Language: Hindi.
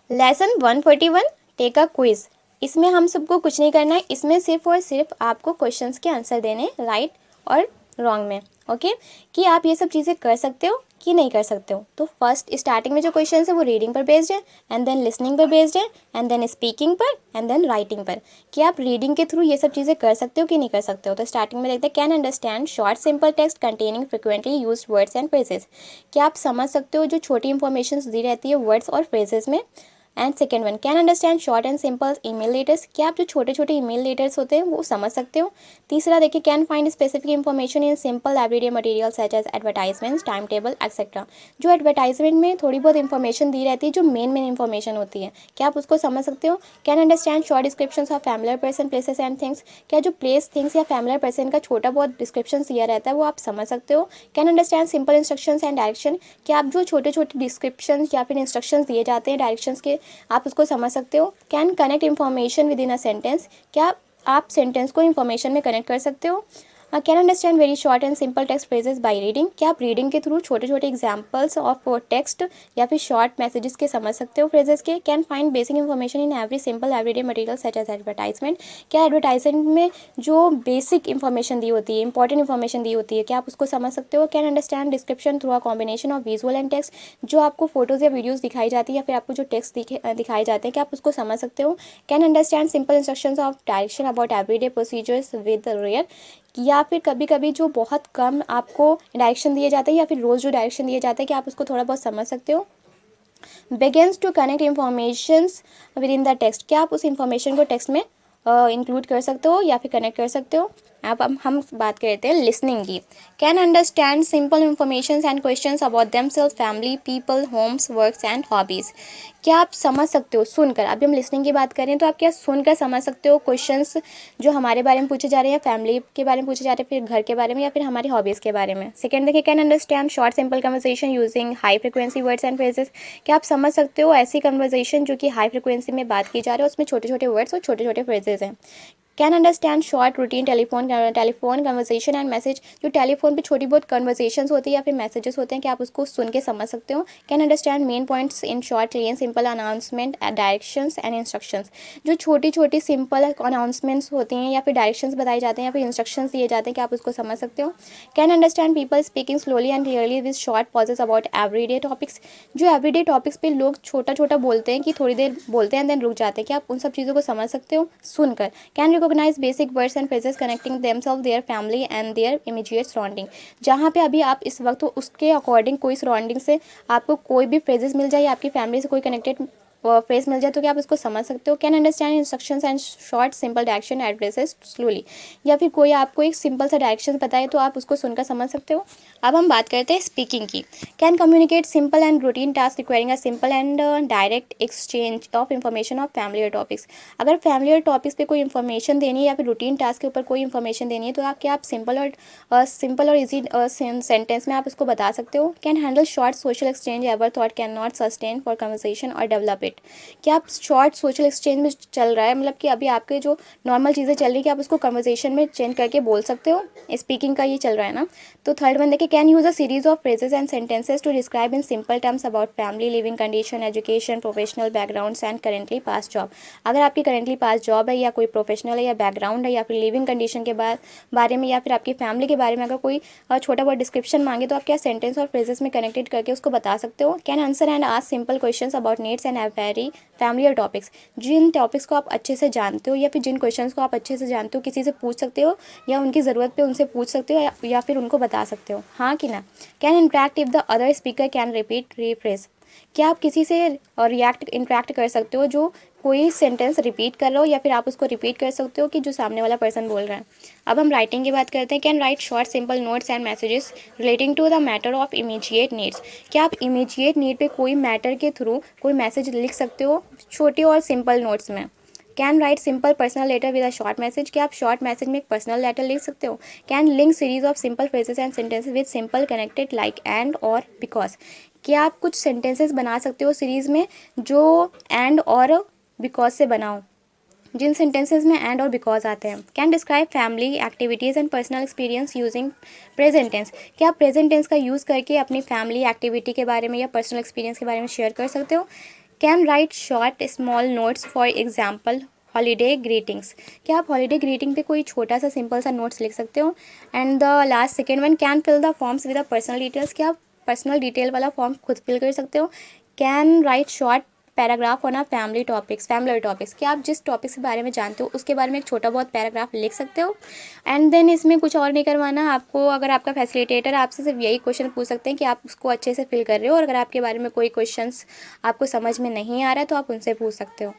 Lesson 141 take a quiz. इसमें हम सबको कुछ नहीं करना है, इसमें सिर्फ और सिर्फ आपको क्वेश्चंस के आंसर देने राइट और रॉन्ग में। ओके, कि आप ये सब चीज़ें कर सकते हो कि नहीं कर सकते हो। तो फर्स्ट स्टार्टिंग में जो क्वेश्चन है वो रीडिंग पर बेस्ड है, एंड देन लिसनिंग पर बेस्ड है, एंड देन स्पीकिंग पर, एंड देन राइटिंग पर, कि आप रीडिंग के थ्रू ये सब चीज़ें कर सकते हो कि नहीं कर सकते हो। तो स्टार्टिंग में देखते हैं, can understand short simple text containing frequently used words and phrases. क्या आप समझ सकते हो जो छोटी इंफॉर्मेशन दी रहती है वर्ड्स और फ्रेजेस में। And second one, can understand short and simple email letters. क्या आप जो छोटे छोटे ईमेल लेटर्स होते हैं वो समझ सकते हो। तीसरा देखिए, can find specific information in simple everyday material such as advertisements, time table etcetera. जो एडवर्टाइजमेंट में थोड़ी बहुत इंफॉर्मेशन दी रहती है, जो मेन मेन इंफॉर्मेशन होती है, क्या आप उसको समझ सकते हो। Can understand short description of familiar person, places and things. क्या जो प्लेस, थिंग्स या फैमिलियर पर्सन का छोटा बहुत डिस्क्रिप्शन दिया रहता है वो आप समझ सकते हो। Can understand simple instructions and direction. क्या आप जो छोटे छोटे डिस्क्रिप्शन या फिर इंस्ट्रक्शंस दिए जाते हैं डायरेक्शंस के, आप उसको समझ सकते हो। Can connect information with in a sentence. क्या आप सेंटेंस को इन्फॉर्मेशन में कनेक्ट कर सकते हो। Can understand very short and simple text phrases by reading. क्या आप रीडिंग के थ्रू छोटे छोटे एग्जाम्पल्स ऑफ टेक्स्ट या फिर शॉर्ट मैसेजेस के समझ सकते हो फ्रेजेस के। Can find basic information in every simple everyday material such as advertisement. क्या एडवर्टाइजमेंट में जो बेसिक इन्फॉर्मेशन दी होती है, इंपॉर्टेंट इन्फॉर्मेशन दी होती है, क्या आप उसको समझ सकते हो। Can understand description through a combination of visual and text. जो आपको फोटोज या वीडियोज दिखाई जाती है या फिर आपको जो टेक्स्ट दिखाए जाते हैं, क्या आप उसको समझ सकते हो। Can understand simple instructions of direction about everyday procedures with rare. या फिर कभी कभी जो बहुत कम आपको डायरेक्शन दिए जाते हैं या फिर रोज़ जो डायरेक्शन दिए जाते हैं, कि आप उसको थोड़ा बहुत समझ सकते हो। begins to connect informations with in the text. क्या आप उस इंफॉर्मेशन को टेक्स्ट में इंक्लूड कर सकते हो या फिर कनेक्ट कर सकते हो। अब हम बात करते हैं लिसनिंग की। Can understand simple information and questions about themselves, family, people, homes, works and hobbies. क्या आप समझ सकते हो सुनकर। अभी हम लिसनिंग की बात करें तो आप क्या सुनकर समझ सकते हो क्वेश्चंस जो हमारे बारे में पूछे जा रहे हैं, फैमिली के बारे में पूछे जा रहे हैं, फिर घर के बारे में या फिर हमारी हॉबीज़ के बारे में। सेकंड देखिए, can understand short simple conversation using high frequency words and phrases. क्या आप समझ सकते हो ऐसी कन्वर्सेशन जो कि हाई फ्रिक्वेंसी में बात की जा रही है, उसमें छोटे छोटे वर्ड्स और छोटे छोटे फ्रेजेस हैं। Can understand short routine telephone conversation and message. जो टेलीफोन पे छोटी बहुत कन्वर्सेशंस होती है या फिर मैसेजेस होते हैं, कि आप उसको सुन के समझ सकते हो। Can understand main points in short clear simple announcement directions and instructions. जो छोटी छोटी सिंपल अनाउंसमेंट्स होती हैं या फिर डायरेक्शंस बताए जाते हैं या फिर इंस्ट्रक्शंस दिए जाते हैं, कि आप उसको समझ सकते हो। Can understand people speaking slowly and clearly with short pauses about everyday topics. जो एवरीडे टॉपिक्स पे लोग छोटा छोटा बोलते हैं, कि थोड़ी देर बोलते हैं देन रुक जाते हैं, कि आप उन सब चीज़ों को समझ सकते हो सुनकर। Can recognise basic words and phrases connecting themselves, their family and their immediate surrounding. जहाँ पे अभी आप इस वक्त हो उसके अकॉर्डिंग कोई सराउंडिंग से आपको कोई भी फ्रेजेस मिल जाए या आपकी फैमिली से कोई कनेक्टेड फ्रेज मिल जाए, तो क्या आप उसको समझ सकते हो। Can understand instructions and short simple direction addresses slowly. या फिर कोई आपको एक सिंपल सा डायरेक्शन बताए तो आप उसको सुनकर समझ सकते हो। अब हम बात करते हैं स्पीकिंग की। Can communicate simple and routine task requiring a simple and direct exchange of information of family topics. अगर फैमिली टॉपिक्स पे कोई इन्फॉर्मेशन देनी है या फिर रूटीन टास्क के ऊपर कोई इन्फॉर्मेशन देनी है, तो आप क्या आप सिंपल और इजी सेंटेंस में आप उसको बता सकते हो। Can handle short social exchange ever thought can not sustain for conversation और डेवलप इट। क्या आप शॉर्ट सोशल एक्सचेंज में चल रहा है, मतलब कि अभी आपके जो नॉर्मल चीज़ें चल रही है, कि आप उसको कन्वर्सेशन में चेंज करके बोल सकते हो। स्पीकिंग का ये चल रहा है ना। तो थर्ड वन देखिए, can use a series of phrases and sentences to describe in simple terms about family, living condition, education, professional backgrounds and currently pass job. अगर आपकी करेंटली पास जॉब है या कोई प्रोफेशनल है या बैकग्राउंड है या फिर लिविंग कंडीशन के बारे में या फिर आपकी फैमिली के बारे में अगर कोई छोटा बहुत डिस्क्रिप्शन मांगे, तो आप क्या सेंटेंस और फ्रेजेस में कनेक्टेड करके उसको बता सकते हो। Can answer and ask simple questions about needs and very familiar topics. जिन टॉपिक्स को आप अच्छे से जानते हो या फिर जिन क्वेश्चंस को आप अच्छे से जानते हो, किसी से पूछ सकते हो या उनकी ज़रूरत पे उनसे पूछ सकते हो या फिर उनको बता सकते हो, हाँ कि ना। Can interact if the other speaker can repeat rephrase. क्या आप किसी से इंटरेक्ट कर सकते हो जो कोई सेंटेंस रिपीट कर रहा हो या फिर आप उसको रिपीट कर सकते हो कि जो सामने वाला पर्सन बोल रहा है। अब हम राइटिंग की बात करते हैं। Can write short simple notes and messages relating to the matter of immediate needs. क्या आप इमीडिएट नीड पे कोई मैटर के थ्रू कोई मैसेज लिख सकते हो छोटे और सिंपल नोट्स में। Can write simple personal letter with a short message. क्या आप शॉर्ट मैसेज में एक पर्सनल लेटर लिख सकते हो। Can link series of simple phrases and sentences with simple connected like and और बिकॉज। क्या आप कुछ सेंटेंसेस बना सकते हो सीरीज में जो एंड और बिकॉज से बनाओ, जिन सेंटेंसेस में एंड और बिकॉज आते हैं। Can describe family activities and personal experience using present tense. क्या आप प्रेजेंट टेंस का यूज़ करके अपनी फैमिली एक्टिविटी के बारे में या पर्सनल एक्सपीरियंस के बारे में शेयर कर सकते हो। Can write short small notes for example holiday greetings. क्या आप हॉलीडे ग्रीटिंग पे कोई छोटा सा सिंपल सा नोट्स लिख सकते हो। And the last second one, can fill the forms with the personal details. क्या आप पर्सनल डिटेल वाला फॉर्म खुद फिल कर सकते हो। Can write short paragraph on a family topics. क्या आप जिस टॉपिक के बारे में जानते हो उसके बारे में एक छोटा बहुत पैराग्राफ लिख सकते हो। एंड देन इसमें कुछ और नहीं करवाना आपको। अगर आपका फैसिलिटेटर आपसे सिर्फ यही क्वेश्चन पूछ सकते हैं कि आप उसको अच्छे से फिल कर रहे हो, और अगर आपके बारे में कोई क्वेश्चंस आपको समझ में नहीं आ रहा है तो आप उनसे पूछ सकते हो।